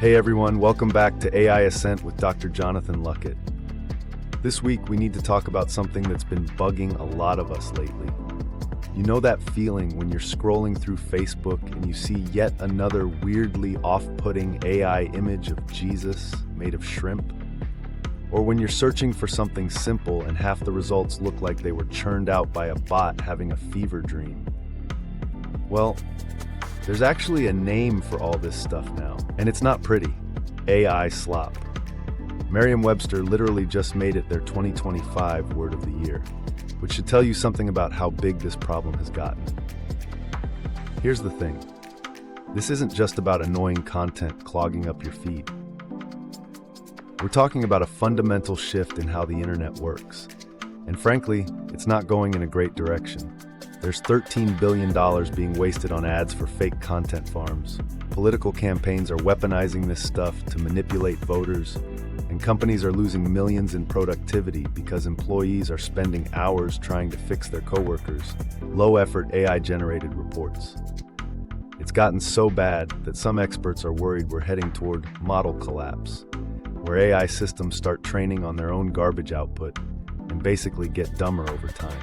Hey everyone, welcome back to AI Ascent with Dr. Jonathan Luckett. This week we need to talk about something that's been bugging a lot of us lately. You know that feeling when you're scrolling through Facebook and you see yet another weirdly off-putting AI image of Jesus made of shrimp? Or when you're searching for something simple and half the results look like they were churned out by a bot having a fever dream? Well, there's actually a name for all this stuff now, and it's not pretty. AI Slop. Merriam-Webster literally just made it their 2025 word of the year, which should tell you something about how big this problem has gotten. Here's the thing. This isn't just about annoying content clogging up your feed. We're talking about a fundamental shift in how the internet works. And frankly, it's not going in a great direction. There's $13 billion being wasted on ads for fake content farms. Political campaigns are weaponizing this stuff to manipulate voters, and companies are losing millions in productivity because employees are spending hours trying to fix their coworkers' low-effort AI-generated reports. It's gotten so bad that some experts are worried we're heading toward model collapse, where AI systems start training on their own garbage output and basically get dumber over time.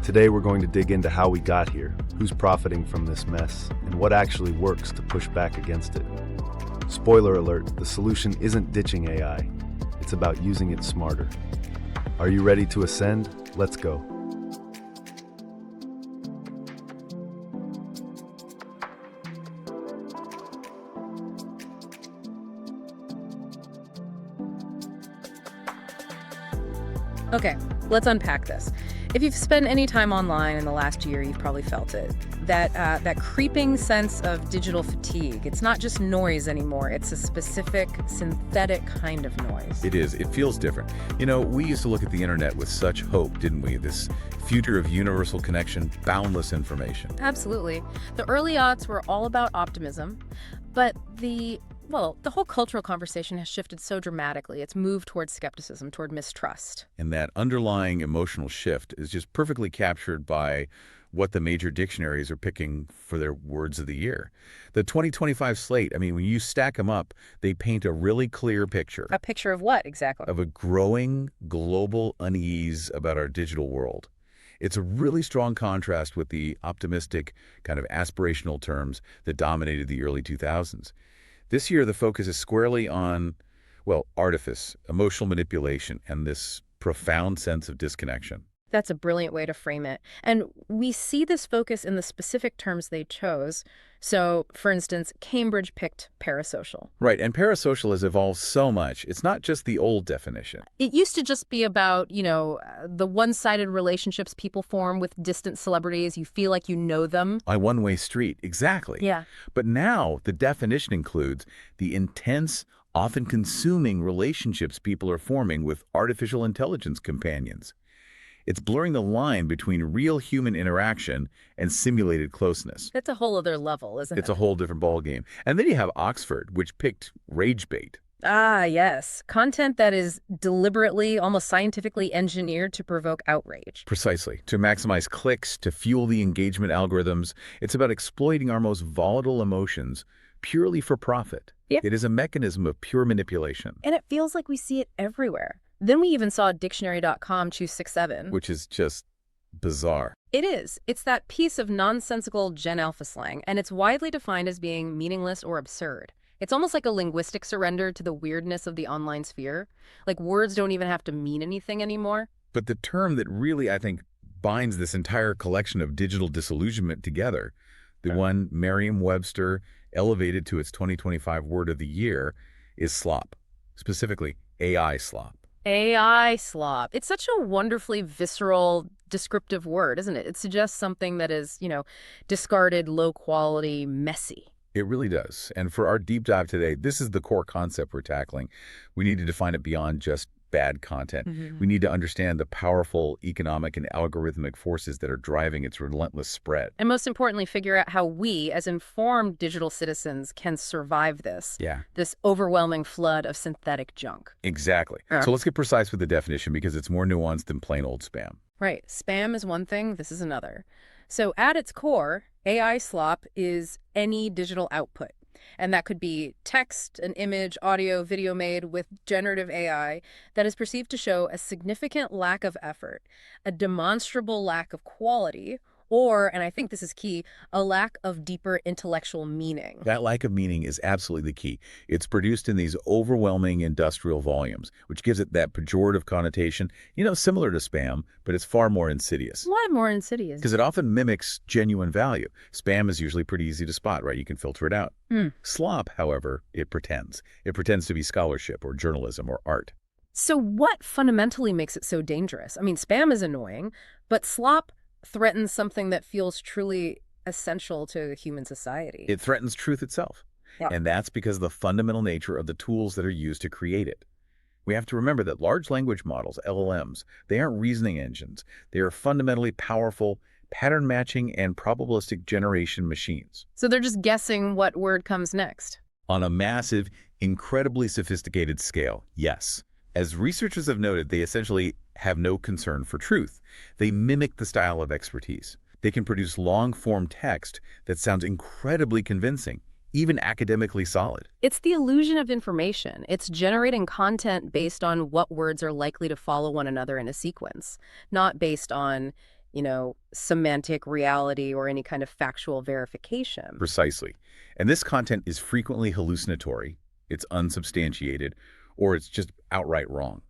Today we're going to dig into how we got here, who's profiting from this mess, and what actually works to push back against it. Spoiler alert, the solution isn't ditching AI, it's about using it smarter. Are you ready to ascend? Let's go. Okay, let's unpack this. If you've spent any time online in the last year, you've probably felt it. That creeping sense of digital fatigue. It's not just noise anymore. It's a specific synthetic kind of noise. It is. It feels different. You know, we used to look at the internet with such hope, didn't we? This future of universal connection, boundless information. Absolutely. The early aughts were all about optimism, but the whole cultural conversation has shifted so dramatically. It's moved towards skepticism, toward mistrust. And that underlying emotional shift is just perfectly captured by what the major dictionaries are picking for their words of the year. The 2025 slate, I mean, when you stack them up, they paint a really clear picture. A picture of what, exactly? Of a growing global unease about our digital world. It's a really strong contrast with the optimistic, kind of aspirational terms that dominated the early 2000s. This year, the focus is squarely on, artifice, emotional manipulation, and this profound sense of disconnection. That's a brilliant way to frame it. And we see this focus in the specific terms they chose. So, for instance, Cambridge picked parasocial. Right, and parasocial has evolved so much. It's not just the old definition. It used to just be about, the one-sided relationships people form with distant celebrities. You feel like you know them. A one-way street, exactly. Yeah. But now the definition includes the intense, often consuming relationships people are forming with artificial intelligence companions. It's blurring the line between real human interaction and simulated closeness. That's a whole other level, isn't it? It's a whole different ballgame. And then you have Oxford, which picked rage bait. Ah, yes. Content that is deliberately, almost scientifically engineered to provoke outrage. Precisely. To maximize clicks, to fuel the engagement algorithms. It's about exploiting our most volatile emotions purely for profit. Yeah. It is a mechanism of pure manipulation. And it feels like we see it everywhere. Then we even saw dictionary.com choose 6-7. Which is just bizarre. It is. It's that piece of nonsensical Gen Alpha slang, and it's widely defined as being meaningless or absurd. It's almost like a linguistic surrender to the weirdness of the online sphere. Like words don't even have to mean anything anymore. But the term that really, I think, binds this entire collection of digital disillusionment together, the one Merriam-Webster elevated to its 2025 word of the year, is slop. Specifically, AI slop. AI slop. It's such a wonderfully visceral, descriptive word, isn't it? It suggests something that is, discarded, low quality, messy. It really does. And for our deep dive today, this is the core concept we're tackling. We need to define it beyond just bad content. Mm-hmm. We need to understand the powerful economic and algorithmic forces that are driving its relentless spread. And most importantly, figure out how we, as informed digital citizens, can survive this. Yeah. This overwhelming flood of synthetic junk. Exactly. So let's get precise with the definition because it's more nuanced than plain old spam. Right. Spam is one thing, this is another. So at its core, AI slop is any digital output. And that could be text, an image, audio, video made with generative AI that is perceived to show a significant lack of effort, a demonstrable lack of quality, or, and I think this is key, a lack of deeper intellectual meaning. That lack of meaning is absolutely the key. It's produced in these overwhelming industrial volumes, which gives it that pejorative connotation, similar to spam, but it's far more insidious. Why more insidious? Because it often mimics genuine value. Spam is usually pretty easy to spot, right? You can filter it out. Slop, however, it pretends. It pretends to be scholarship or journalism or art. So what fundamentally makes it so dangerous? I mean, spam is annoying, but slop threatens something that feels truly essential to human society. It threatens truth itself. Yeah. And that's because of the fundamental nature of the tools that are used to create it. We have to remember that large language models, LLMs, they aren't reasoning engines. They are fundamentally powerful, pattern matching, and probabilistic generation machines. So they're just guessing what word comes next. On a massive, incredibly sophisticated scale, yes. As researchers have noted, they essentially have no concern for truth. They mimic the style of expertise. They can produce long-form text that sounds incredibly convincing, even academically solid. It's the illusion of information. It's generating content based on what words are likely to follow one another in a sequence, not based on, semantic reality or any kind of factual verification. Precisely. And this content is frequently hallucinatory, it's unsubstantiated, or it's just outright wrong.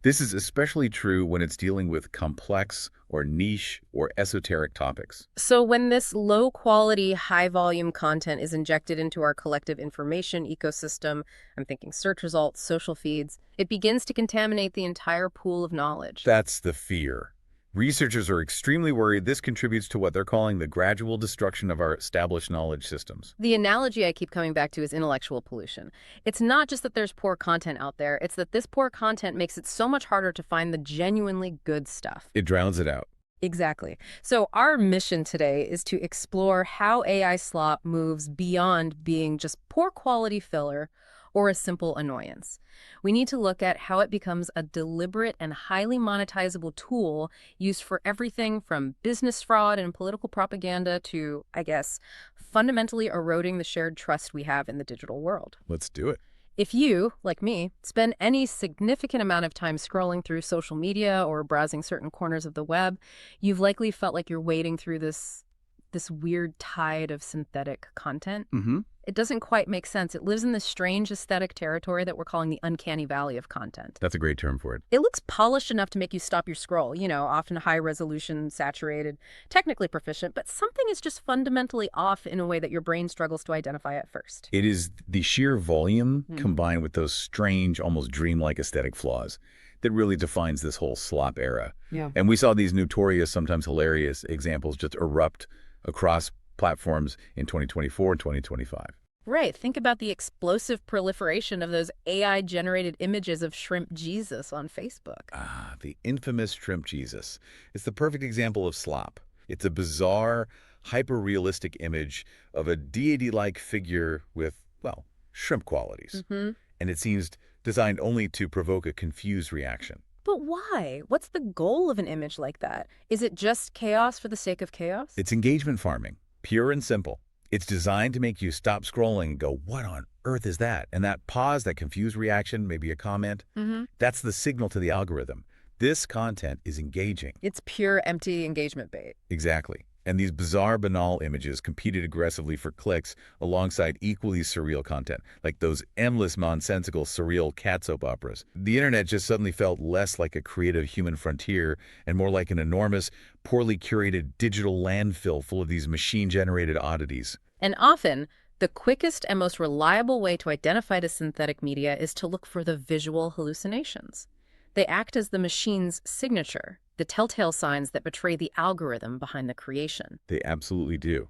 This is especially true when it's dealing with complex or niche or esoteric topics. So when this low-quality, high-volume content is injected into our collective information ecosystem, I'm thinking search results, social feeds, it begins to contaminate the entire pool of knowledge. That's the fear. Researchers are extremely worried this contributes to what they're calling the gradual destruction of our established knowledge systems. The analogy I keep coming back to is intellectual pollution. It's not just that there's poor content out there, it's that this poor content makes it so much harder to find the genuinely good stuff. It drowns it out. Exactly. So our mission today is to explore how AI slop moves beyond being just poor quality filler or a simple annoyance. We need to look at how it becomes a deliberate and highly monetizable tool used for everything from business fraud and political propaganda to, I guess, fundamentally eroding the shared trust we have in the digital world. Let's do it. If you, like me, spend any significant amount of time scrolling through social media or browsing certain corners of the web, you've likely felt like you're wading through this weird tide of synthetic content. It doesn't quite make sense. It lives in this strange aesthetic territory that we're calling the uncanny valley of content. That's a great term for it. It looks polished enough to make you stop your scroll, often high resolution, saturated, technically proficient, but something is just fundamentally off in a way that your brain struggles to identify at first. It is the sheer volume combined with those strange, almost dreamlike aesthetic flaws that really defines this whole slop era. Yeah. And we saw these notorious, sometimes hilarious examples just erupt across platforms in 2024 and 2025. Right. Think about the explosive proliferation of those AI-generated images of Shrimp Jesus on Facebook. Ah, the infamous Shrimp Jesus. It's the perfect example of slop. It's a bizarre, hyper-realistic image of a deity-like figure with, well, shrimp qualities. And it seems designed only to provoke a confused reaction. But why? What's the goal of an image like that? Is it just chaos for the sake of chaos? It's engagement farming, pure and simple. It's designed to make you stop scrolling and go, what on earth is that? And that pause, that confused reaction, maybe a comment, that's the signal to the algorithm. This content is engaging. It's pure, empty engagement bait. Exactly. And these bizarre, banal images competed aggressively for clicks alongside equally surreal content, like those endless, nonsensical, surreal cat soap operas. The internet just suddenly felt less like a creative human frontier and more like an enormous, poorly curated digital landfill full of these machine-generated oddities. And often, the quickest and most reliable way to identify the synthetic media is to look for the visual hallucinations. They act as the machine's signature, the telltale signs that betray the algorithm behind the creation. They absolutely do.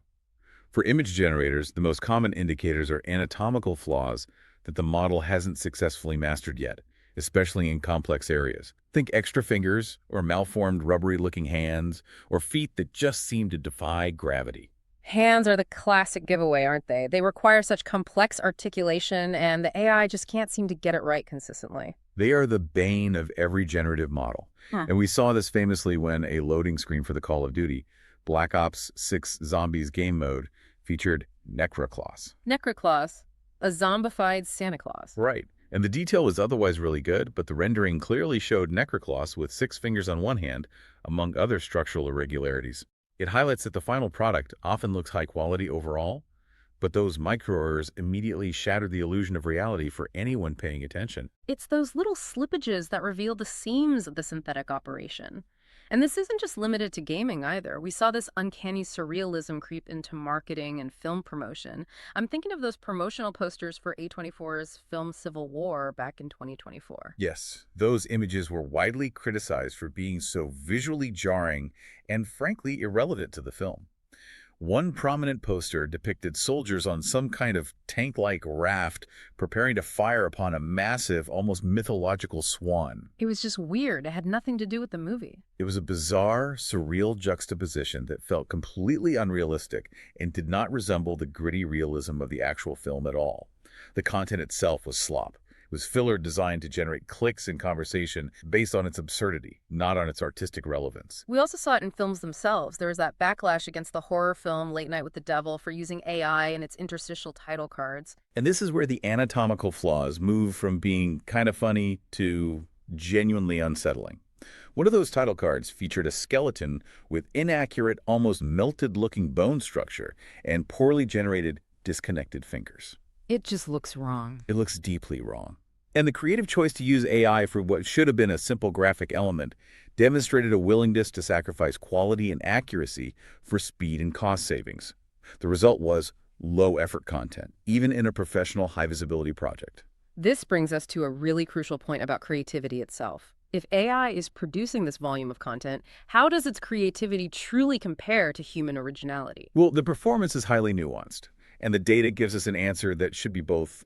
For image generators, the most common indicators are anatomical flaws that the model hasn't successfully mastered yet, especially in complex areas. Think extra fingers, or malformed rubbery-looking hands, or feet that just seem to defy gravity. Hands are the classic giveaway, aren't they? They require such complex articulation, and the AI just can't seem to get it right consistently. They are the bane of every generative model. And we saw this famously when a loading screen for the Call of Duty, Black Ops 6 Zombies game mode, featured Necroclaus. Necroclaus, a zombified Santa Claus. Right. And the detail was otherwise really good, but the rendering clearly showed Necroclaus with 6 fingers on one hand, among other structural irregularities. It highlights that the final product often looks high quality overall, but those micro-errors immediately shattered the illusion of reality for anyone paying attention. It's those little slippages that reveal the seams of the synthetic operation. And this isn't just limited to gaming either. We saw this uncanny surrealism creep into marketing and film promotion. I'm thinking of those promotional posters for A24's film Civil War back in 2024. Yes, those images were widely criticized for being so visually jarring and frankly irrelevant to the film. One prominent poster depicted soldiers on some kind of tank-like raft preparing to fire upon a massive, almost mythological swan. It was just weird. It had nothing to do with the movie. It was a bizarre, surreal juxtaposition that felt completely unrealistic and did not resemble the gritty realism of the actual film at all. The content itself was slop. It was filler designed to generate clicks and conversation based on its absurdity, not on its artistic relevance. We also saw it in films themselves. There was that backlash against the horror film Late Night with the Devil for using AI in its interstitial title cards. And this is where the anatomical flaws move from being kind of funny to genuinely unsettling. One of those title cards featured a skeleton with inaccurate, almost melted-looking bone structure and poorly generated, disconnected fingers. It just looks wrong. It looks deeply wrong. And the creative choice to use AI for what should have been a simple graphic element demonstrated a willingness to sacrifice quality and accuracy for speed and cost savings. The result was low-effort content, even in a professional high-visibility project. This brings us to a really crucial point about creativity itself. If AI is producing this volume of content, how does its creativity truly compare to human originality? Well, the performance is highly nuanced, and the data gives us an answer that should be both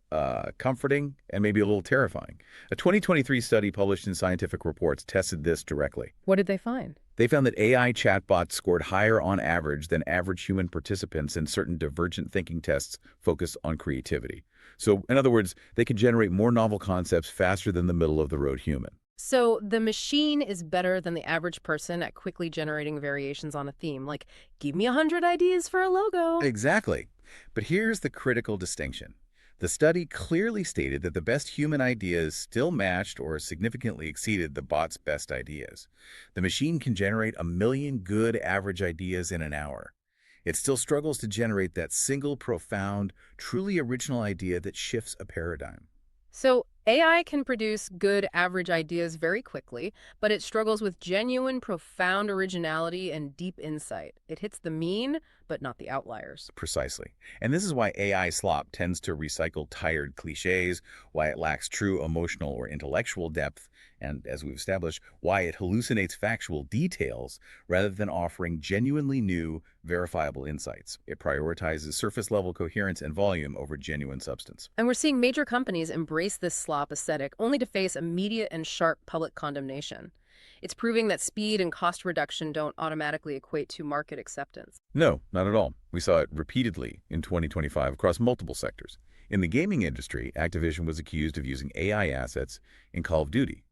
comforting and maybe a little terrifying. A 2023 study published in Scientific Reports tested this directly. What did they find? They found that AI chatbots scored higher on average than average human participants in certain divergent thinking tests focused on creativity. So, in other words, they could generate more novel concepts faster than the middle-of-the-road human. So the machine is better than the average person at quickly generating variations on a theme, like, give me 100 ideas for a logo. Exactly. But here's the critical distinction. The study clearly stated that the best human ideas still matched or significantly exceeded the bot's best ideas. The machine can generate 1 million good average ideas in an hour. It still struggles to generate that single, profound, truly original idea that shifts a paradigm. So AI can produce good average ideas very quickly, but it struggles with genuine, profound originality and deep insight. It hits the mean, but not the outliers. Precisely. And this is why AI Slop tends to recycle tired cliches, why it lacks true emotional or intellectual depth, and, as we've established, why it hallucinates factual details rather than offering genuinely new, verifiable insights. It prioritizes surface-level coherence and volume over genuine substance. And we're seeing major companies embrace this slop aesthetic only to face immediate and sharp public condemnation. It's proving that speed and cost reduction don't automatically equate to market acceptance. No, not at all. We saw it repeatedly in 2025 across multiple sectors. In the gaming industry, Activision was accused of using AI assets in Call of Duty,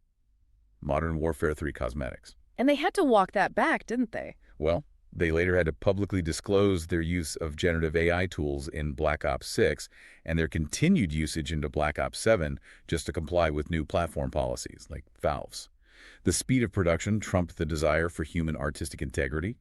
Modern Warfare 3 cosmetics. And they had to walk that back, didn't they? Well, they later had to publicly disclose their use of generative AI tools in Black Ops 6 and their continued usage into Black Ops 7 just to comply with new platform policies, like Valve's. The speed of production trumped the desire for human artistic integrity,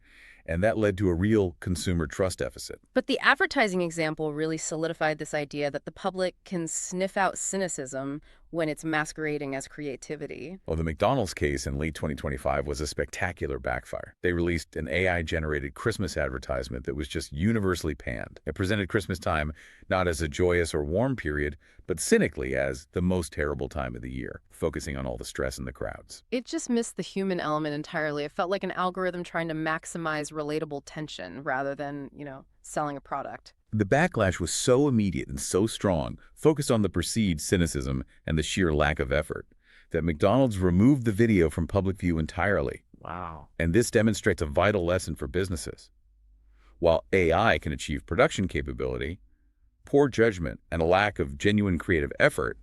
and that led to a real consumer trust deficit. But the advertising example really solidified this idea that the public can sniff out cynicism when it's masquerading as creativity. Well, the McDonald's case in late 2025 was a spectacular backfire. They released an AI-generated Christmas advertisement that was just universally panned. It presented Christmas time not as a joyous or warm period, but cynically as the most terrible time of the year, focusing on all the stress in the crowds. It just missed the human element entirely. It felt like an algorithm trying to maximize relatable tension rather than, selling a product. The backlash was so immediate and so strong, focused on the perceived cynicism and the sheer lack of effort, that McDonald's removed the video from public view entirely. Wow. And this demonstrates a vital lesson for businesses. While AI can achieve production capability, poor judgment and a lack of genuine creative effort,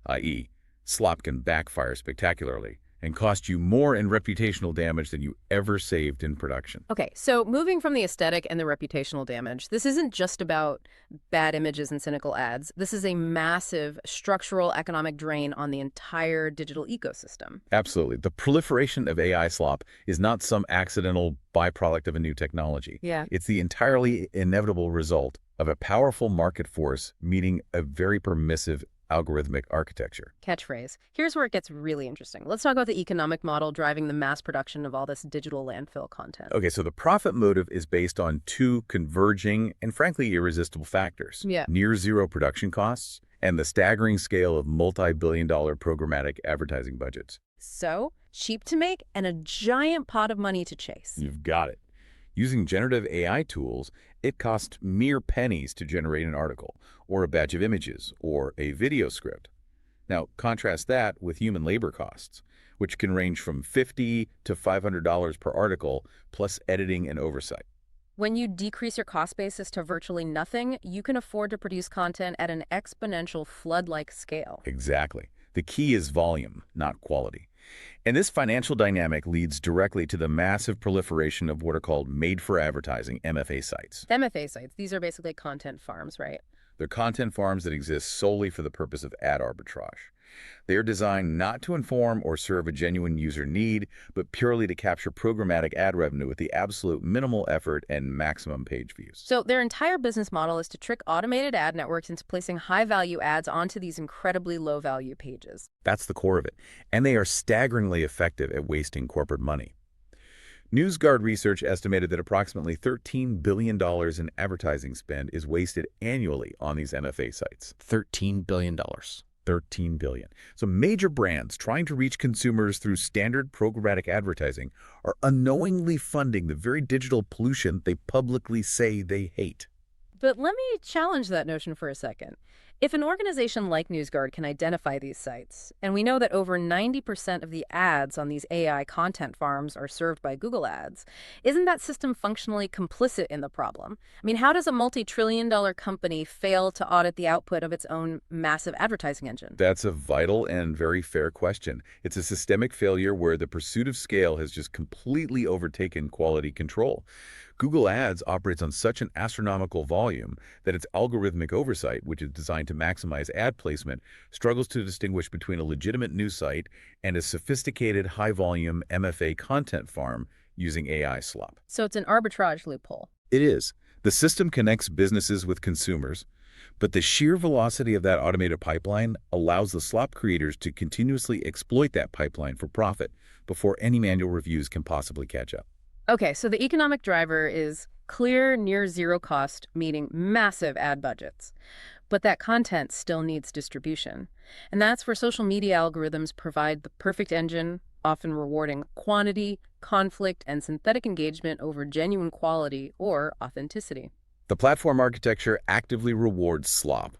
i.e., slop, can backfire spectacularly, and cost you more in reputational damage than you ever saved in production. Okay, so moving from the aesthetic and the reputational damage, this isn't just about bad images and cynical ads. This is a massive structural economic drain on the entire digital ecosystem. Absolutely. The proliferation of AI slop is not some accidental byproduct of a new technology. Yeah. It's the entirely inevitable result of a powerful market force meeting a very permissive algorithmic architecture. Catchphrase. Here's where it gets really interesting. Let's talk about the economic model driving the mass production of all this digital landfill content. Okay, so the profit motive is based on two converging and frankly irresistible factors. Yeah. Near zero production costs and the staggering scale of multi-billion-dollar programmatic advertising budgets. So, cheap to make and a giant pot of money to chase. You've got it. Using generative AI tools, it costs mere pennies to generate an article, or a batch of images, or a video script. Now, contrast that with human labor costs, which can range from $50 to $500 per article, plus editing and oversight. When you decrease your cost basis to virtually nothing, you can afford to produce content at an exponential flood-like scale. Exactly. The key is volume, not quality. And this financial dynamic leads directly to the massive proliferation of what are called made-for-advertising MFA sites. MFA sites, these are basically content farms, right? They're content farms that exist solely for the purpose of ad arbitrage. They are designed not to inform or serve a genuine user need, but purely to capture programmatic ad revenue with the absolute minimal effort and maximum page views. So their entire business model is to trick automated ad networks into placing high-value ads onto these incredibly low-value pages. That's the core of it. And they are staggeringly effective at wasting corporate money. NewsGuard research estimated that approximately $13 billion in advertising spend is wasted annually on these MFA sites. $13 billion. $13 billion. So major brands trying to reach consumers through standard programmatic advertising are unknowingly funding the very digital pollution they publicly say they hate. But let me challenge that notion for a second. If an organization like NewsGuard can identify these sites, and we know that over 90% of the ads on these AI content farms are served by Google Ads, isn't that system functionally complicit in the problem? I mean, how does a multi-trillion-dollar company fail to audit the output of its own massive advertising engine? That's a vital and very fair question. It's a systemic failure where the pursuit of scale has just completely overtaken quality control. Google Ads operates on such an astronomical volume that its algorithmic oversight, which is designed to maximize ad placement, struggles to distinguish between a legitimate news site and a sophisticated high-volume MFA content farm using AI Slop. So it's an arbitrage loophole. It is. The system connects businesses with consumers, but the sheer velocity of that automated pipeline allows the slop creators to continuously exploit that pipeline for profit before any manual reviews can possibly catch up. Okay, so the economic driver is clear, near zero cost, meaning massive ad budgets. But that content still needs distribution. And that's where social media algorithms provide the perfect engine, often rewarding quantity, conflict, and synthetic engagement over genuine quality or authenticity. The platform architecture actively rewards slop.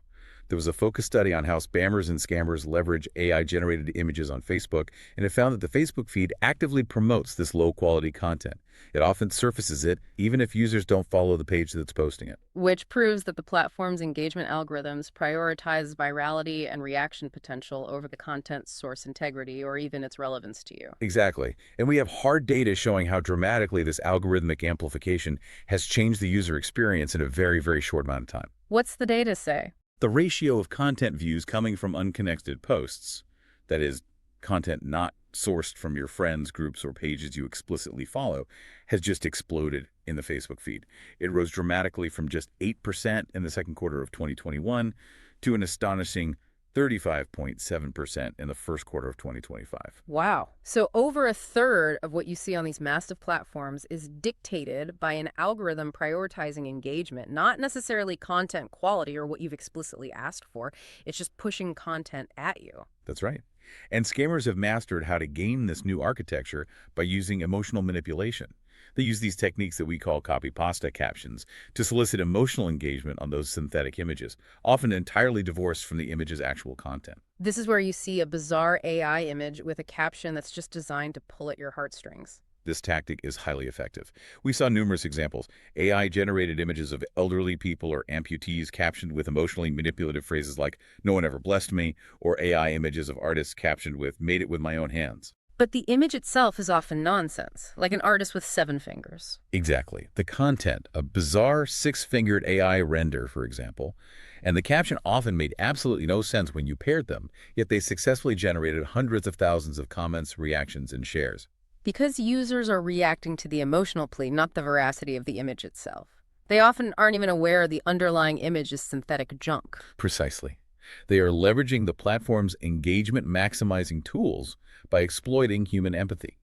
There was a focus study on how spammers and scammers leverage AI-generated images on Facebook, and it found that the Facebook feed actively promotes this low-quality content. It often surfaces it, even if users don't follow the page that's posting it. Which proves that the platform's engagement algorithms prioritize virality and reaction potential over the content's source integrity or even its relevance to you. Exactly. And we have hard data showing how dramatically this algorithmic amplification has changed the user experience in a very, very short amount of time. What's the data say? The ratio of content views coming from unconnected posts, that is, content not sourced from your friends, groups, or pages you explicitly follow, has just exploded in the Facebook feed. It rose dramatically from just 8% in the second quarter of 2021 to an astonishing 35.7% in the first quarter of 2025. Wow. So over a third of what you see on these massive platforms is dictated by an algorithm prioritizing engagement, not necessarily content quality or what you've explicitly asked for. It's just pushing content at you. That's right. And scammers have mastered how to game this new architecture by using emotional manipulation. They use these techniques that we call copy pasta captions to solicit emotional engagement on those synthetic images, often entirely divorced from the image's actual content. This is where you see a bizarre AI image with a caption that's just designed to pull at your heartstrings. This tactic is highly effective. We saw numerous examples. AI-generated images of elderly people or amputees captioned with emotionally manipulative phrases like, "no one ever blessed me," or AI images of artists captioned with, "made it with my own hands." But the image itself is often nonsense, like an artist with 7 fingers. Exactly. The content, a bizarre six-fingered AI render, for example, and the caption often made absolutely no sense when you paired them, yet they successfully generated hundreds of thousands of comments, reactions, and shares. Because users are reacting to the emotional plea, not the veracity of the image itself. They often aren't even aware the underlying image is synthetic junk. Precisely. They are leveraging the platform's engagement-maximizing tools by exploiting human empathy.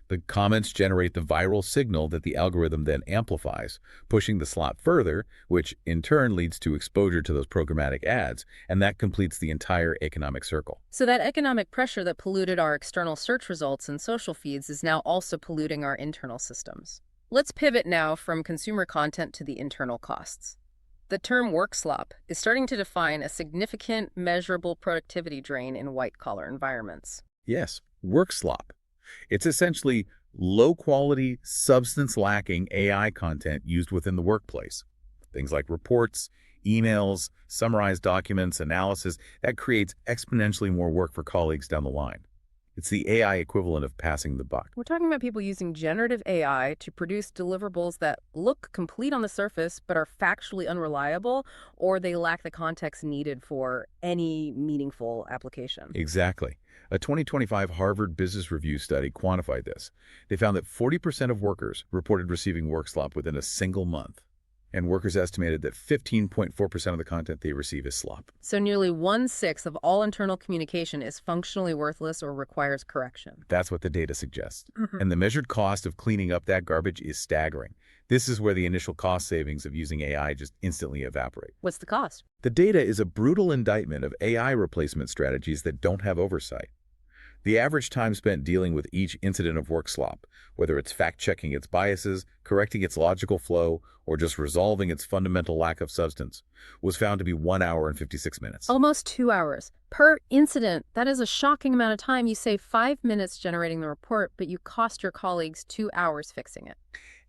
The comments generate the viral signal that the algorithm then amplifies, pushing the slop further, which in turn leads to exposure to those programmatic ads, and that completes the entire economic circle. So that economic pressure that polluted our external search results and social feeds is now also polluting our internal systems. Let's pivot now from consumer content to the internal costs. The term work slop is starting to define a significant, measurable productivity drain in white-collar environments. Yes, work slop. It's essentially low-quality, substance-lacking AI content used within the workplace. Things like reports, emails, summarized documents, analysis, that creates exponentially more work for colleagues down the line. It's the AI equivalent of passing the buck. We're talking about people using generative AI to produce deliverables that look complete on the surface but are factually unreliable, or they lack the context needed for any meaningful application. Exactly. A 2025 Harvard Business Review study quantified this. They found that 40% of workers reported receiving work slop within a single month, and workers estimated that 15.4% of the content they receive is slop. So nearly 1/6 of all internal communication is functionally worthless or requires correction. That's what the data suggests. And the measured cost of cleaning up that garbage is staggering. This is where the initial cost savings of using AI just instantly evaporate. What's the cost? The data is a brutal indictment of AI replacement strategies that don't have oversight. The average time spent dealing with each incident of work slop, whether it's fact-checking its biases, correcting its logical flow, or just resolving its fundamental lack of substance, was found to be 1 hour and 56 minutes. Almost 2 hours. Per incident, that is a shocking amount of time. You save 5 minutes generating the report, but you cost your colleagues 2 hours fixing it.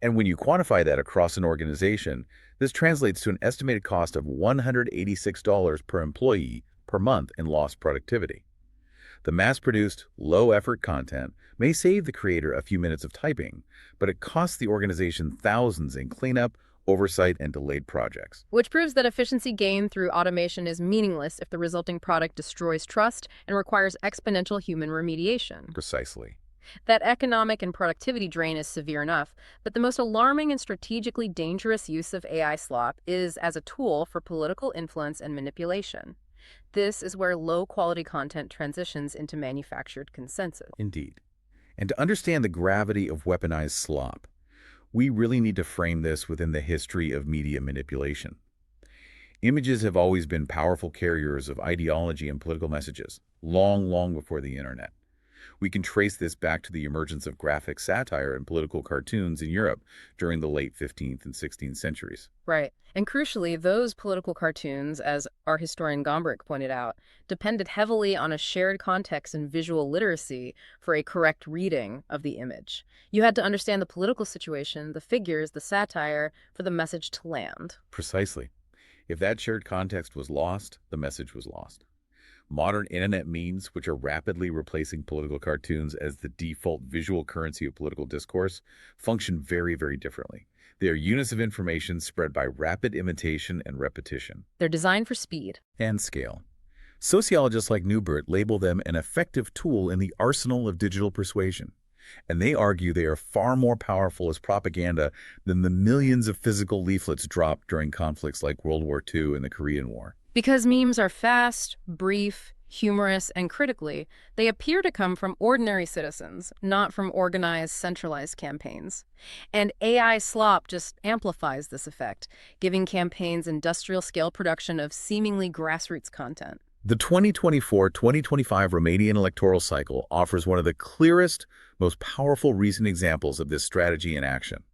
And when you quantify that across an organization, this translates to an estimated cost of $186 per employee per month in lost productivity. The mass-produced, low-effort content may save the creator a few minutes of typing, but it costs the organization thousands in cleanup, oversight, and delayed projects. Which proves that efficiency gained through automation is meaningless if the resulting product destroys trust and requires exponential human remediation. Precisely. That economic and productivity drain is severe enough, but the most alarming and strategically dangerous use of AI slop is as a tool for political influence and manipulation. This is where low-quality content transitions into manufactured consensus. Indeed. And to understand the gravity of weaponized slop, we really need to frame this within the history of media manipulation. Images have always been powerful carriers of ideology and political messages, long before the internet. We can trace this back to the emergence of graphic satire and political cartoons in Europe during the late 15th and 16th centuries. Right. And crucially, those political cartoons, as our historian Gombrich pointed out, depended heavily on a shared context and visual literacy for a correct reading of the image. You had to understand the political situation, the figures, the satire, for the message to land. Precisely. If that shared context was lost, the message was lost. Modern internet memes, which are rapidly replacing political cartoons as the default visual currency of political discourse, function very differently. They are units of information spread by rapid imitation and repetition. They're designed for speed. And scale. Sociologists like Newbert label them an effective tool in the arsenal of digital persuasion. And they argue they are far more powerful as propaganda than the millions of physical leaflets dropped during conflicts like World War II and the Korean War. Because memes are fast, brief, humorous, and critically, they appear to come from ordinary citizens, not from organized, centralized campaigns. And AI slop just amplifies this effect, giving campaigns industrial-scale production of seemingly grassroots content. The 2024-2025 Romanian electoral cycle offers one of the clearest, most powerful recent examples of this strategy in action.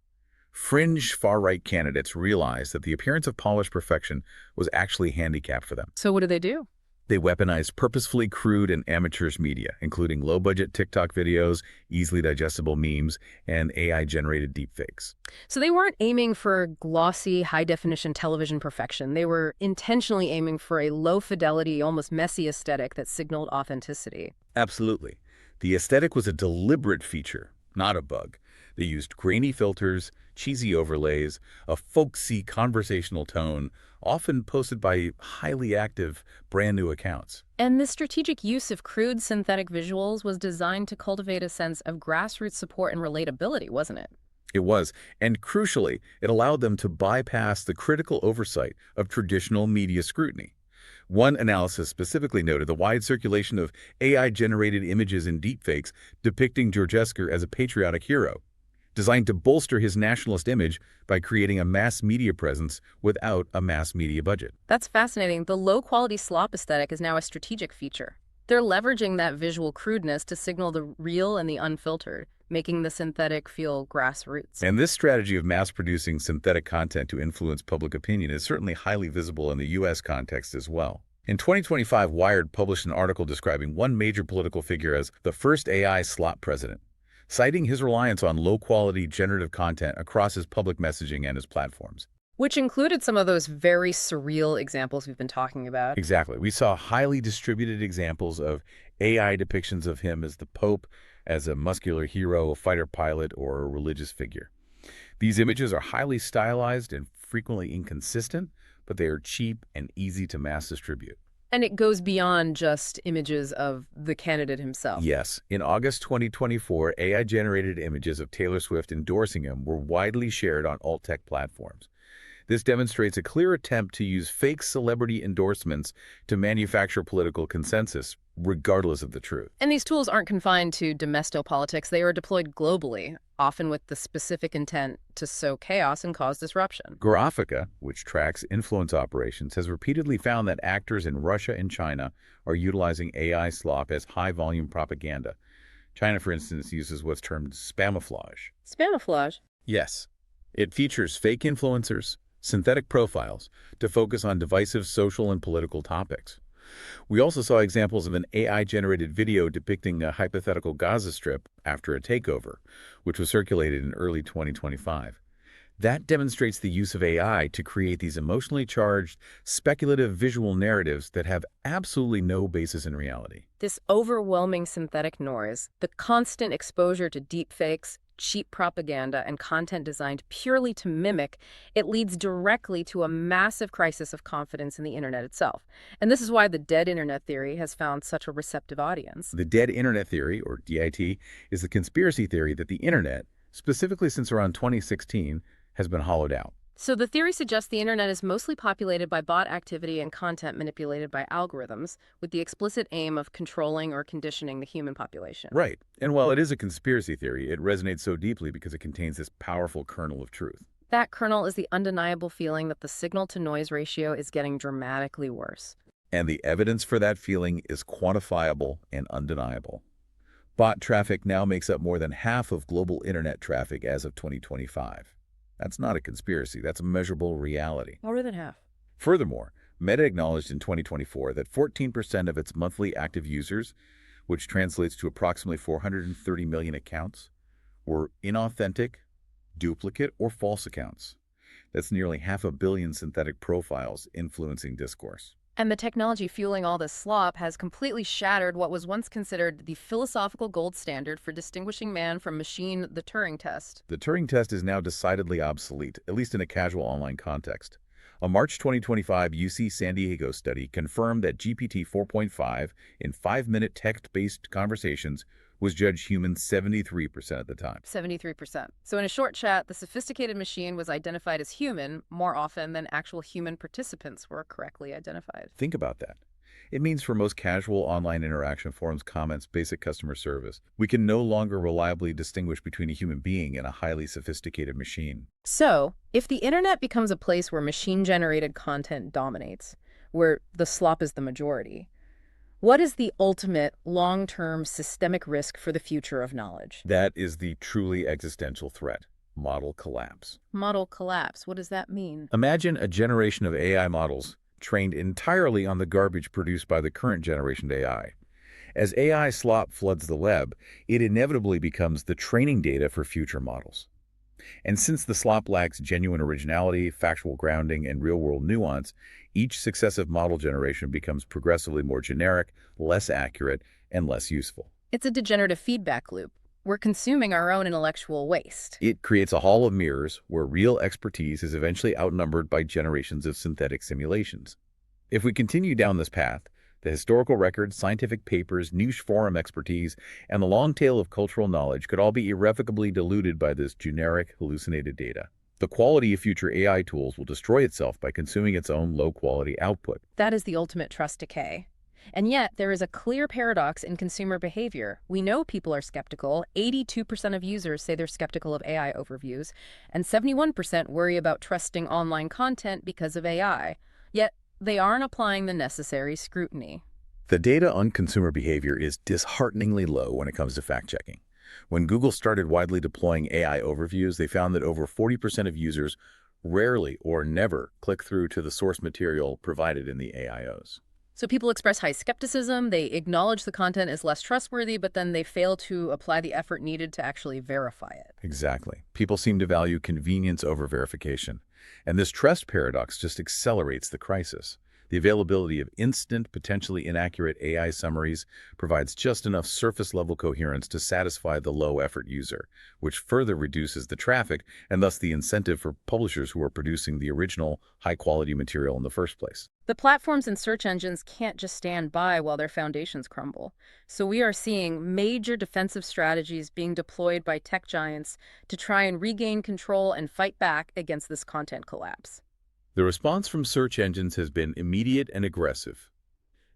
Fringe far-right candidates realized that the appearance of polished perfection was actually a handicap for them. So what do? They weaponized purposefully crude and amateurish media, including low-budget TikTok videos, easily digestible memes, and AI-generated deepfakes. So they weren't aiming for glossy, high-definition television perfection. They were intentionally aiming for a low-fidelity, almost messy aesthetic that signaled authenticity. Absolutely. The aesthetic was a deliberate feature, not a bug. They used grainy filters, cheesy overlays, a folksy conversational tone, often posted by highly active, brand-new accounts. And this strategic use of crude synthetic visuals was designed to cultivate a sense of grassroots support and relatability, wasn't it? It was, and crucially, it allowed them to bypass the critical oversight of traditional media scrutiny. One analysis specifically noted the wide circulation of AI-generated images and deepfakes depicting Georgescu as a patriotic hero, designed to bolster his nationalist image by creating a mass media presence without a mass media budget. That's fascinating. The low-quality slop aesthetic is now a strategic feature. They're leveraging that visual crudeness to signal the real and the unfiltered, making the synthetic feel grassroots. And this strategy of mass-producing synthetic content to influence public opinion is certainly highly visible in the U.S. context as well. In 2025, Wired published an article describing one major political figure as the first AI Slop president, citing his reliance on low-quality generative content across his public messaging and his platforms. Which included some of those very surreal examples we've been talking about. Exactly. We saw highly distributed examples of AI depictions of him as the Pope, as a muscular hero, a fighter pilot, or a religious figure. These images are highly stylized and frequently inconsistent, but they are cheap and easy to mass distribute. And it goes beyond just images of the candidate himself. Yes. In August 2024, AI-generated images of Taylor Swift endorsing him were widely shared on alt-tech platforms. This demonstrates a clear attempt to use fake celebrity endorsements to manufacture political consensus, regardless of the truth. And these tools aren't confined to domestic-politics. They are deployed globally, often with the specific intent to sow chaos and cause disruption. Graphica, which tracks influence operations, has repeatedly found that actors in Russia and China are utilizing AI slop as high-volume propaganda. China, for instance, uses what's termed spamiflage. Spamiflage? Yes. It features fake influencers, synthetic profiles, to focus on divisive social and political topics. We also saw examples of an AI-generated video depicting a hypothetical Gaza Strip after a takeover, which was circulated in early 2025. That demonstrates the use of AI to create these emotionally charged, speculative visual narratives that have absolutely no basis in reality. This overwhelming synthetic noise, the constant exposure to deepfakes, cheap propaganda, and content designed purely to mimic, it leads directly to a massive crisis of confidence in the internet itself. And this is why the dead internet theory has found such a receptive audience. The dead internet theory, or DIT, is the conspiracy theory that the internet, specifically since around 2016, has been hollowed out. So the theory suggests the internet is mostly populated by bot activity and content manipulated by algorithms, with the explicit aim of controlling or conditioning the human population. Right. And while it is a conspiracy theory, it resonates so deeply because it contains this powerful kernel of truth. That kernel is the undeniable feeling that the signal-to-noise ratio is getting dramatically worse. And the evidence for that feeling is quantifiable and undeniable. Bot traffic now makes up more than half of global internet traffic as of 2025. That's not a conspiracy, that's a measurable reality. More than half. Furthermore, Meta acknowledged in 2024 that 14% of its monthly active users, which translates to approximately 430 million accounts, were inauthentic, duplicate, or false accounts. That's nearly 500 million synthetic profiles influencing discourse. And the technology fueling all this slop has completely shattered what was once considered the philosophical gold standard for distinguishing man from machine, the Turing test. The Turing test is now decidedly obsolete, at least in a casual online context. A March 2025 UC San Diego study confirmed that GPT 4.5 in 5-minute text-based conversations was judged human 73% of the time. 73%. So in a short chat, the sophisticated machine was identified as human more often than actual human participants were correctly identified. Think about that. It means for most casual online interaction, forums, comments, basic customer service, we can no longer reliably distinguish between a human being and a highly sophisticated machine. So, if the internet becomes a place where machine-generated content dominates, where the slop is the majority, what is the ultimate long-term systemic risk for the future of knowledge? That is the truly existential threat: model collapse. Model collapse. What does that mean? Imagine a generation of AI models trained entirely on the garbage produced by the current generation of AI. As AI slop floods the web, it inevitably becomes the training data for future models. And since the slop lacks genuine originality, factual grounding, and real-world nuance, each successive model generation becomes progressively more generic, less accurate, and less useful. It's a degenerative feedback loop. We're consuming our own intellectual waste. It creates a hall of mirrors where real expertise is eventually outnumbered by generations of synthetic simulations. If we continue down this path, the historical records, scientific papers, niche forum expertise, and the long tail of cultural knowledge could all be irrevocably diluted by this generic, hallucinated data. The quality of future AI tools will destroy itself by consuming its own low-quality output. That is the ultimate trust decay. And yet, there is a clear paradox in consumer behavior. We know people are skeptical. 82% of users say they're skeptical of AI overviews, and 71% worry about trusting online content because of AI. Yet, they aren't applying the necessary scrutiny. The data on consumer behavior is dishearteningly low when it comes to fact-checking. When Google started widely deploying AI overviews, they found that over 40% of users rarely or never click through to the source material provided in the AIOs. So people express high skepticism, they acknowledge the content is less trustworthy, but then they fail to apply the effort needed to actually verify it. Exactly. People seem to value convenience over verification. And this trust paradox just accelerates the crisis. The availability of instant, potentially inaccurate AI summaries provides just enough surface-level coherence to satisfy the low-effort user, which further reduces the traffic and thus the incentive for publishers who are producing the original, high-quality material in the first place. The platforms and search engines can't just stand by while their foundations crumble. So we are seeing major defensive strategies being deployed by tech giants to try and regain control and fight back against this content collapse. The response from search engines has been immediate and aggressive.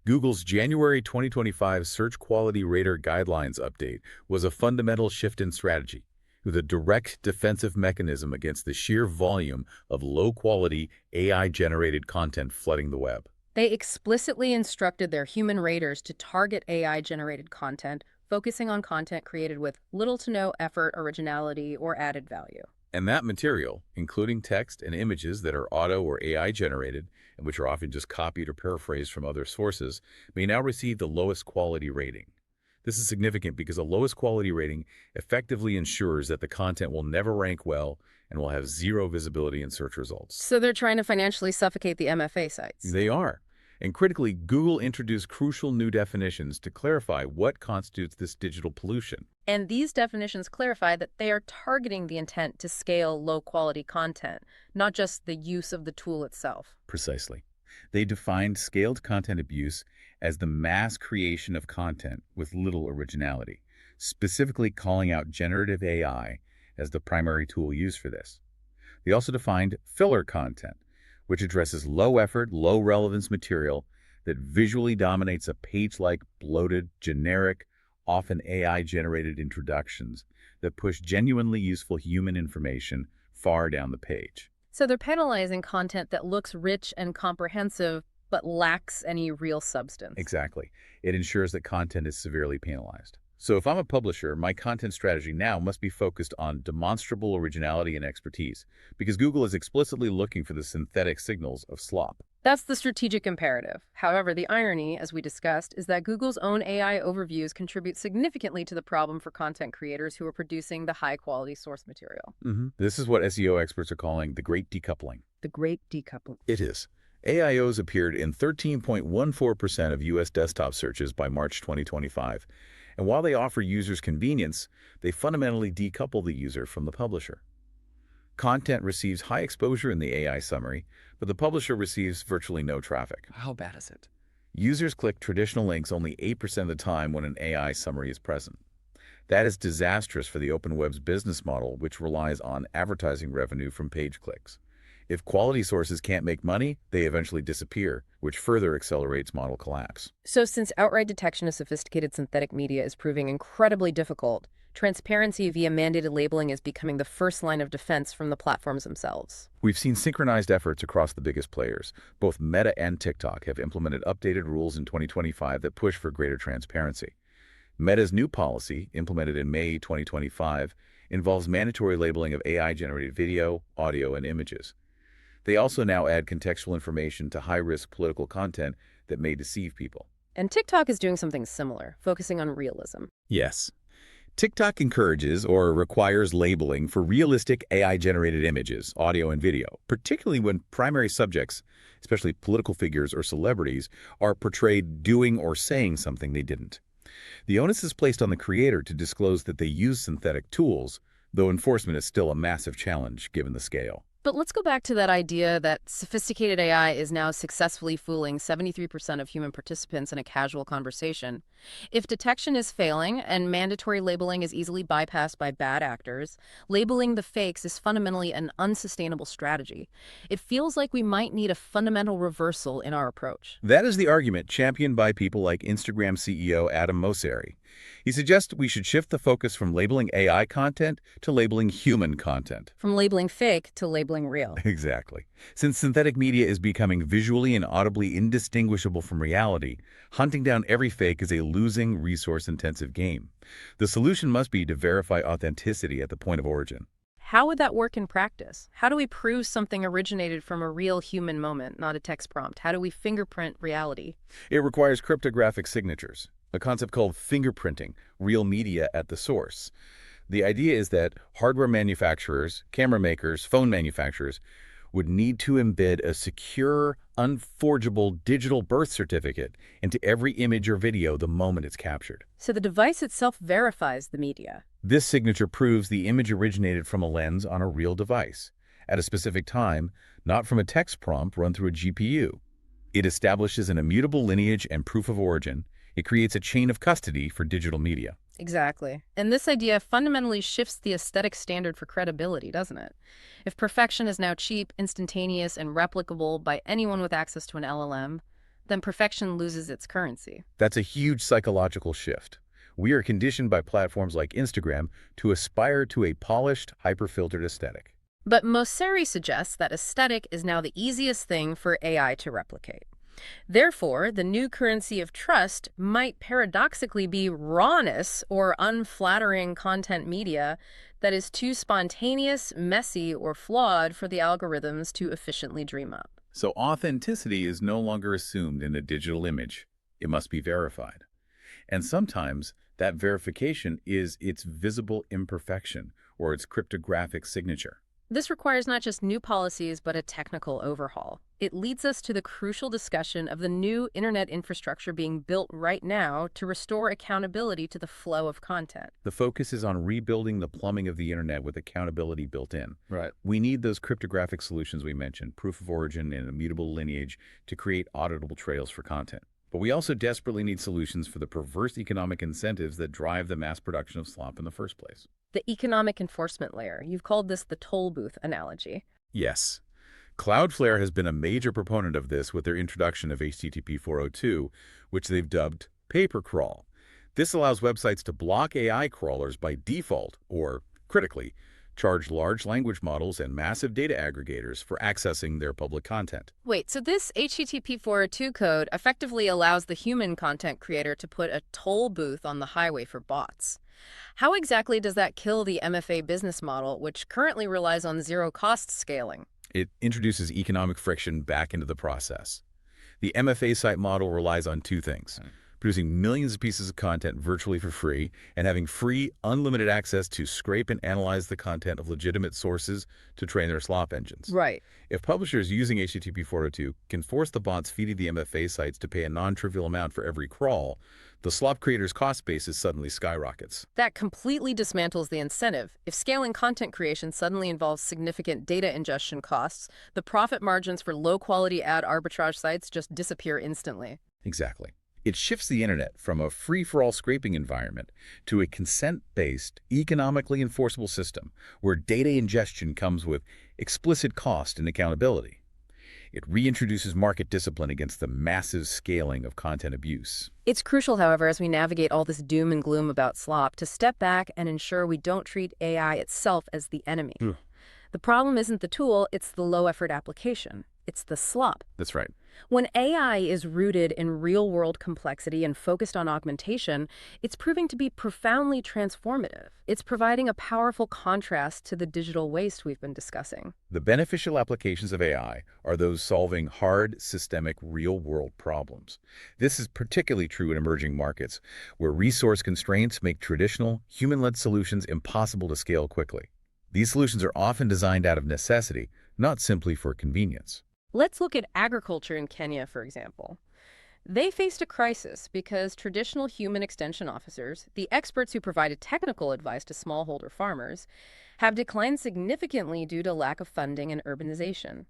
Google's January 2025 Search Quality Rater Guidelines update was a fundamental shift in strategy, with a direct defensive mechanism against the sheer volume of low-quality, AI-generated content flooding the web. They explicitly instructed their human raters to target AI-generated content, focusing on content created with little to no effort, originality, or added value. And that material, including text and images that are auto or AI generated, and which are often just copied or paraphrased from other sources, may now receive the lowest quality rating. This is significant because a lowest quality rating effectively ensures that the content will never rank well and will have zero visibility in search results. So they're trying to financially suffocate the MFA sites. They are. And critically, Google introduced crucial new definitions to clarify what constitutes this digital pollution. And these definitions clarify that they are targeting the intent to scale low-quality content, not just the use of the tool itself. Precisely. They defined scaled content abuse as the mass creation of content with little originality, specifically calling out generative AI as the primary tool used for this. They also defined filler content, which addresses low-effort, low-relevance material that visually dominates a page-like, bloated, generic, often AI-generated introductions that push genuinely useful human information far down the page. So they're penalizing content that looks rich and comprehensive, but lacks any real substance. Exactly. It ensures that content is severely penalized. So if I'm a publisher, my content strategy now must be focused on demonstrable originality and expertise, because Google is explicitly looking for the synthetic signals of slop. That's the strategic imperative. However, the irony, as we discussed, is that Google's own AI overviews contribute significantly to the problem for content creators who are producing the high-quality source material. This is what SEO experts are calling the great decoupling. The great decoupling. It is. AIOs appeared in 13.14% of U.S. desktop searches by March 2025. And while they offer users convenience, they fundamentally decouple the user from the publisher. Content receives high exposure in the AI summary, but the publisher receives virtually no traffic. How bad is it? Users click traditional links only 8% of the time when an AI summary is present. That is disastrous for the open web's business model, which relies on advertising revenue from page clicks. If quality sources can't make money, they eventually disappear, which further accelerates model collapse. So since outright detection of sophisticated synthetic media is proving incredibly difficult, transparency via mandated labeling is becoming the first line of defense from the platforms themselves. We've seen synchronized efforts across the biggest players. Both Meta and TikTok have implemented updated rules in 2025 that push for greater transparency. Meta's new policy, implemented in May 2025, involves mandatory labeling of AI-generated video, audio, and images. They also now add contextual information to high-risk political content that may deceive people. And TikTok is doing something similar, focusing on realism. Yes. TikTok encourages or requires labeling for realistic AI-generated images, audio, and video, particularly when primary subjects, especially political figures or celebrities, are portrayed doing or saying something they didn't. The onus is placed on the creator to disclose that they use synthetic tools, though enforcement is still a massive challenge given the scale. But let's go back to that idea that sophisticated AI is now successfully fooling 73% of human participants in a casual conversation. If detection is failing and mandatory labeling is easily bypassed by bad actors, labeling the fakes is fundamentally an unsustainable strategy. It feels like we might need a fundamental reversal in our approach. That is the argument championed by people like Instagram CEO Adam Mosseri. He suggests we should shift the focus from labeling AI content to labeling human content. From labeling fake to labeling real. Exactly. Since synthetic media is becoming visually and audibly indistinguishable from reality, hunting down every fake is a losing, resource-intensive game. The solution must be to verify authenticity at the point of origin. How would that work in practice? How do we prove something originated from a real human moment, not a text prompt? How do we fingerprint reality? It requires cryptographic signatures, a concept called fingerprinting, real media at the source. The idea is that hardware manufacturers, camera makers, phone manufacturers would need to embed a secure, unforgeable digital birth certificate into every image or video the moment it's captured. So the device itself verifies the media. This signature proves the image originated from a lens on a real device, at a specific time, not from a text prompt run through a GPU. It establishes an immutable lineage and proof of origin. It creates a chain of custody for digital media. Exactly. And this idea fundamentally shifts the aesthetic standard for credibility, doesn't it? If perfection is now cheap, instantaneous, and replicable by anyone with access to an LLM, then perfection loses its currency. That's a huge psychological shift. We are conditioned by platforms like Instagram to aspire to a polished, hyper-filtered aesthetic. But Mosseri suggests that aesthetic is now the easiest thing for AI to replicate. Therefore, the new currency of trust might paradoxically be rawness or unflattering content media that is too spontaneous, messy, or flawed for the algorithms to efficiently dream up. So authenticity is no longer assumed in a digital image. It must be verified. And sometimes that verification is its visible imperfection or its cryptographic signature. This requires not just new policies, but a technical overhaul. It leads us to the crucial discussion of the new internet infrastructure being built right now to restore accountability to the flow of content. The focus is on rebuilding the plumbing of the internet with accountability built in. Right. We need those cryptographic solutions we mentioned, proof of origin and immutable lineage, to create auditable trails for content. But we also desperately need solutions for the perverse economic incentives that drive the mass production of slop in the first place. The economic enforcement layer. You've called this the toll booth analogy. Yes. Cloudflare has been a major proponent of this with their introduction of HTTP 402, which they've dubbed paper crawl. This allows websites to block AI crawlers by default, or, critically, charge large language models and massive data aggregators for accessing their public content. Wait, so this HTTP 402 code effectively allows the human content creator to put a toll booth on the highway for bots. How exactly does that kill the MFA business model, which currently relies on zero-cost scaling? It introduces economic friction back into the process. The MFA site model relies on two things: producing millions of pieces of content virtually for free, and having free, unlimited access to scrape and analyze the content of legitimate sources to train their slop engines. Right. If publishers using HTTP 402 can force the bots feeding the MFA sites to pay a non-trivial amount for every crawl, the slop creator's cost basis suddenly skyrockets. That completely dismantles the incentive. If scaling content creation suddenly involves significant data ingestion costs, the profit margins for low-quality ad arbitrage sites just disappear instantly. Exactly. It shifts the internet from a free-for-all scraping environment to a consent-based, economically enforceable system where data ingestion comes with explicit cost and accountability. It reintroduces market discipline against the massive scaling of content abuse. It's crucial, however, as we navigate all this doom and gloom about slop, to step back and ensure we don't treat AI itself as the enemy. The problem isn't the tool, it's the low-effort application. It's the slop. That's right. When AI is rooted in real-world complexity and focused on augmentation, it's proving to be profoundly transformative. It's providing a powerful contrast to the digital waste we've been discussing. The beneficial applications of AI are those solving hard, systemic, real-world problems. This is particularly true in emerging markets, where resource constraints make traditional, human-led solutions impossible to scale quickly. These solutions are often designed out of necessity, not simply for convenience. Let's look at agriculture in Kenya, for example. They faced a crisis because traditional human extension officers, the experts who provided technical advice to smallholder farmers, have declined significantly due to lack of funding and urbanization.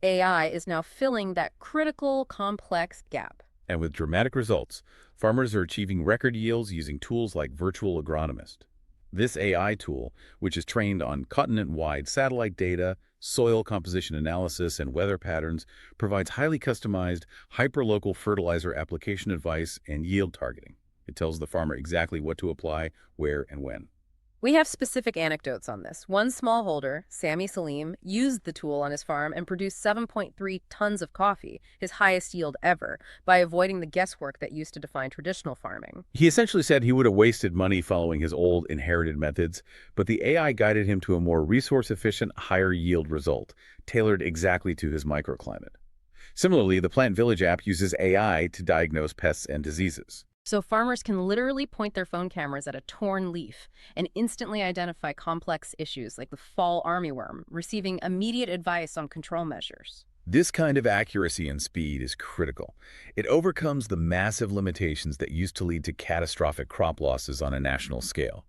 AI is now filling that critical, complex gap. And with dramatic results, farmers are achieving record yields using tools like Virtual Agronomist. This AI tool, which is trained on continent-wide satellite data, soil composition analysis, and weather patterns, provides highly customized, hyperlocal fertilizer application advice and yield targeting. It tells the farmer exactly what to apply, where, and when. We have specific anecdotes on this. One smallholder, Sami Salim, used the tool on his farm and produced 7.3 tons of coffee, his highest yield ever, by avoiding the guesswork that used to define traditional farming. He essentially said he would have wasted money following his old inherited methods, but the AI guided him to a more resource-efficient, higher-yield result, tailored exactly to his microclimate. Similarly, the Plant Village app uses AI to diagnose pests and diseases. So farmers can literally point their phone cameras at a torn leaf and instantly identify complex issues like the fall armyworm, receiving immediate advice on control measures. This kind of accuracy and speed is critical. It overcomes the massive limitations that used to lead to catastrophic crop losses on a national scale.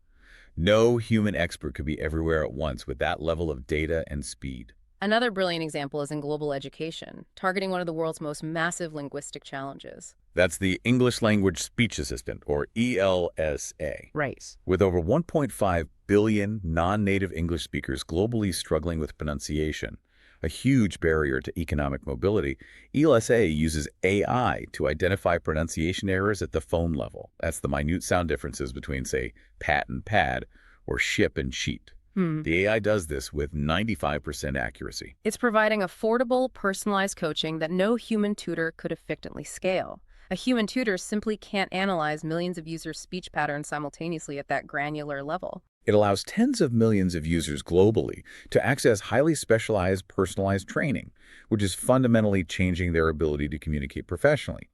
No human expert could be everywhere at once with that level of data and speed. Another brilliant example is in global education, targeting one of the world's most massive linguistic challenges. That's the English Language Speech Assistant, or ELSA. Right. With over 1.5 billion non-native English speakers globally struggling with pronunciation, a huge barrier to economic mobility, ELSA uses AI to identify pronunciation errors at the phone level. That's the minute sound differences between, say, pat and pad, or ship and sheet. The AI does this with 95% accuracy. It's providing affordable, personalized coaching that no human tutor could efficiently scale. A human tutor simply can't analyze millions of users' speech patterns simultaneously at that granular level. It allows tens of millions of users globally to access highly specialized, personalized training, which is fundamentally changing their ability to communicate professionally.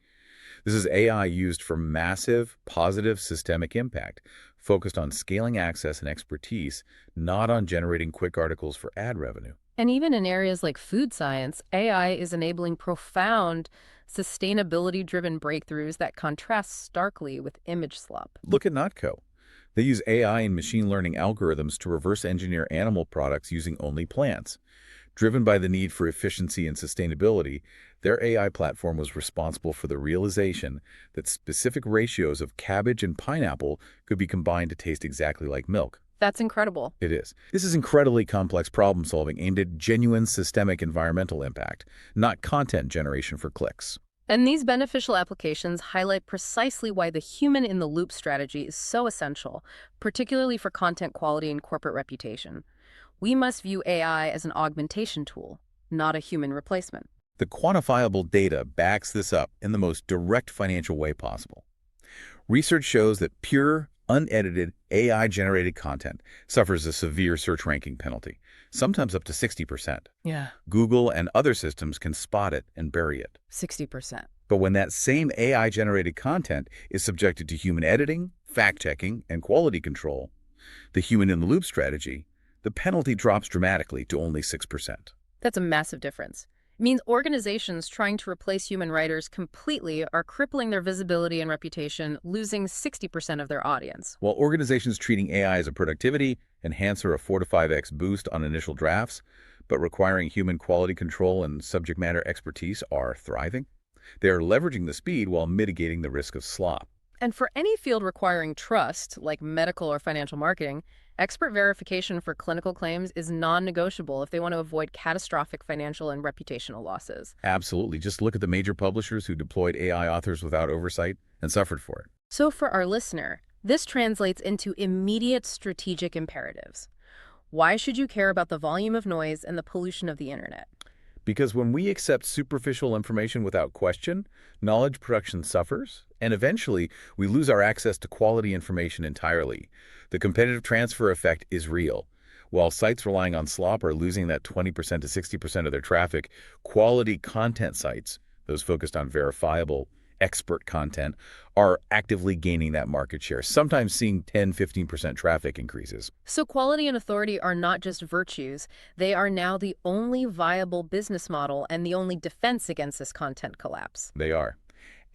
This is AI used for massive, positive systemic impact, focused on scaling access and expertise, not on generating quick articles for ad revenue. And even in areas like food science, AI is enabling profound, sustainability-driven breakthroughs that contrast starkly with image slop. Look at Notco. They use AI and machine learning algorithms to reverse engineer animal products using only plants. Driven by the need for efficiency and sustainability, their AI platform was responsible for the realization that specific ratios of cabbage and pineapple could be combined to taste exactly like milk. That's incredible. It is. This is incredibly complex problem-solving aimed at genuine systemic environmental impact, not content generation for clicks. And these beneficial applications highlight precisely why the human-in-the-loop strategy is so essential, particularly for content quality and corporate reputation. We must view AI as an augmentation tool, not a human replacement. The quantifiable data backs this up in the most direct financial way possible. Research shows that pure, unedited, AI-generated content suffers a severe search ranking penalty, sometimes up to 60%. Yeah. Google and other systems can spot it and bury it. 60%. But when that same AI-generated content is subjected to human editing, fact-checking, and quality control, the human-in-the-loop strategy, the penalty drops dramatically to only 6%. That's a massive difference. It means organizations trying to replace human writers completely are crippling their visibility and reputation, losing 60% of their audience. While organizations treating AI as a productivity enhancer, a 4 to 5x boost on initial drafts, but requiring human quality control and subject matter expertise are thriving, they are leveraging the speed while mitigating the risk of slop. And for any field requiring trust, like medical or financial marketing, expert verification for clinical claims is non-negotiable if they want to avoid catastrophic financial and reputational losses. Absolutely. Just look at the major publishers who deployed AI authors without oversight and suffered for it. So for our listener, this translates into immediate strategic imperatives. Why should you care about the volume of noise and the pollution of the internet? Because when we accept superficial information without question, knowledge production suffers, and eventually we lose our access to quality information entirely. The competitive transfer effect is real. While sites relying on slop are losing that 20% to 60% of their traffic, quality content sites, those focused on verifiable, expert content, are actively gaining that market share, sometimes seeing 10–15% traffic increases. So quality and authority are not just virtues, they are now the only viable business model and the only defense against this content collapse. They are.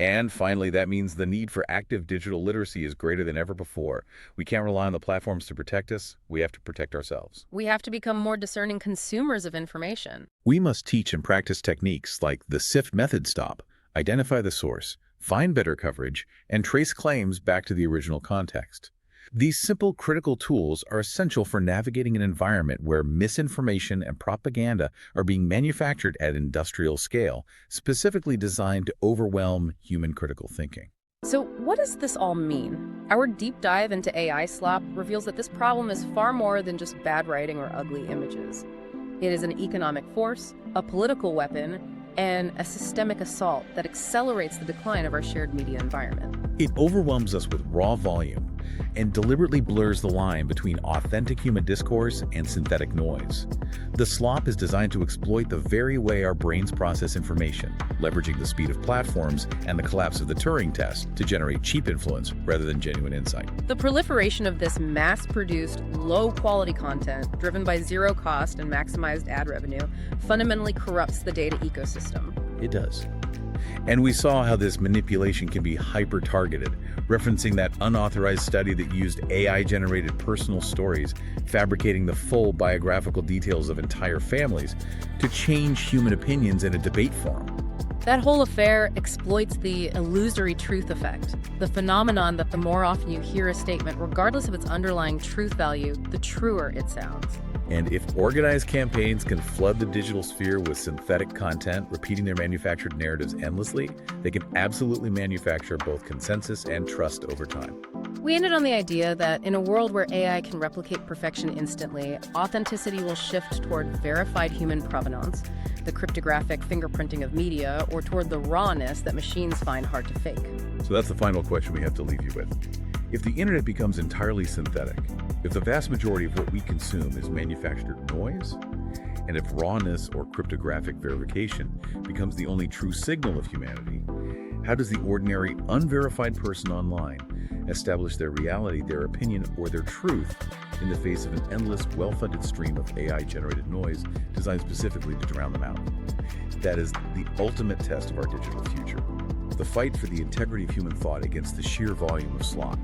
And finally, that means the need for active digital literacy is greater than ever before. We can't rely on the platforms to protect us. We have to protect ourselves. We have to become more discerning consumers of information. We must teach and practice techniques like the SIFT method stop, identify the source, find better coverage, and trace claims back to the original context. These simple, critical tools are essential for navigating an environment where misinformation and propaganda are being manufactured at industrial scale, specifically designed to overwhelm human critical thinking. So what does this all mean? Our deep dive into AI Slop reveals that this problem is far more than just bad writing or ugly images. It is an economic force, a political weapon, and a systemic assault that accelerates the decline of our shared media environment. It overwhelms us with raw volume and deliberately blurs the line between authentic human discourse and synthetic noise. The slop is designed to exploit the very way our brains process information, leveraging the speed of platforms and the collapse of the Turing test to generate cheap influence rather than genuine insight. The proliferation of this mass-produced, low-quality content, driven by zero cost and maximized ad revenue, fundamentally corrupts the data ecosystem. It does. And we saw how this manipulation can be hyper-targeted, referencing that unauthorized study that used AI-generated personal stories, fabricating the full biographical details of entire families to change human opinions in a debate forum. That whole affair exploits the illusory truth effect, the phenomenon that the more often you hear a statement, regardless of its underlying truth value, the truer it sounds. And if organized campaigns can flood the digital sphere with synthetic content, repeating their manufactured narratives endlessly, they can absolutely manufacture both consensus and trust over time. We ended on the idea that in a world where AI can replicate perfection instantly, authenticity will shift toward verified human provenance, the cryptographic fingerprinting of media, or toward the rawness that machines find hard to fake. So that's the final question we have to leave you with. If the internet becomes entirely synthetic, if the vast majority of what we consume is manufactured noise, and if rawness or cryptographic verification becomes the only true signal of humanity, how does the ordinary, unverified person online establish their reality, their opinion, or their truth in the face of an endless, well-funded stream of AI-generated noise designed specifically to drown them out? That is the ultimate test of our digital future. The fight for the integrity of human thought against the sheer volume of slop.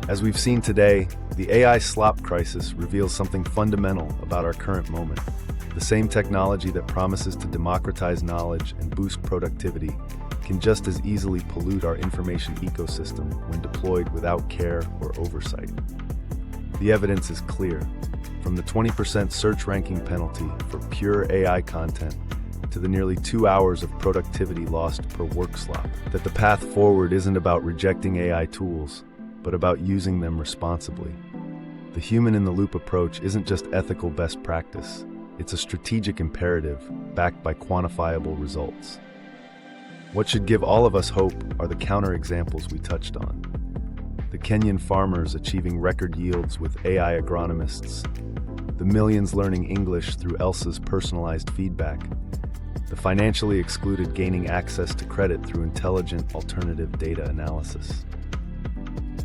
As we've seen today, the AI slop crisis reveals something fundamental about our current moment. The same technology that promises to democratize knowledge and boost productivity can just as easily pollute our information ecosystem when deployed without care or oversight. The evidence is clear, from the 20% search ranking penalty for pure AI content to the nearly 2 hours of productivity lost per work slop, that the path forward isn't about rejecting AI tools, but about using them responsibly. The human-in-the-loop approach isn't just ethical best practice, it's a strategic imperative backed by quantifiable results. What should give all of us hope are the counterexamples we touched on. The Kenyan farmers achieving record yields with AI agronomists, the millions learning English through Elsa's personalized feedback, the financially excluded gaining access to credit through intelligent alternative data analysis.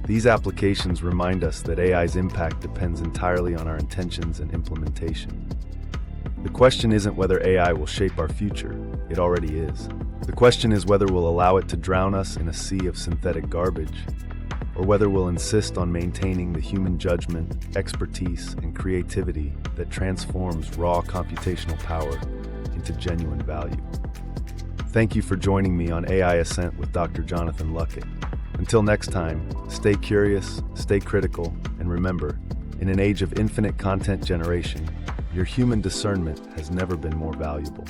These applications remind us that AI's impact depends entirely on our intentions and implementation. The question isn't whether AI will shape our future, it already is. The question is whether we'll allow it to drown us in a sea of synthetic garbage, or whether we'll insist on maintaining the human judgment, expertise, and creativity that transforms raw computational power into genuine value. Thank you for joining me on AI Ascent with Dr. Jonathan Luckett. Until next time, stay curious, stay critical, and remember, in an age of infinite content generation, your human discernment has never been more valuable.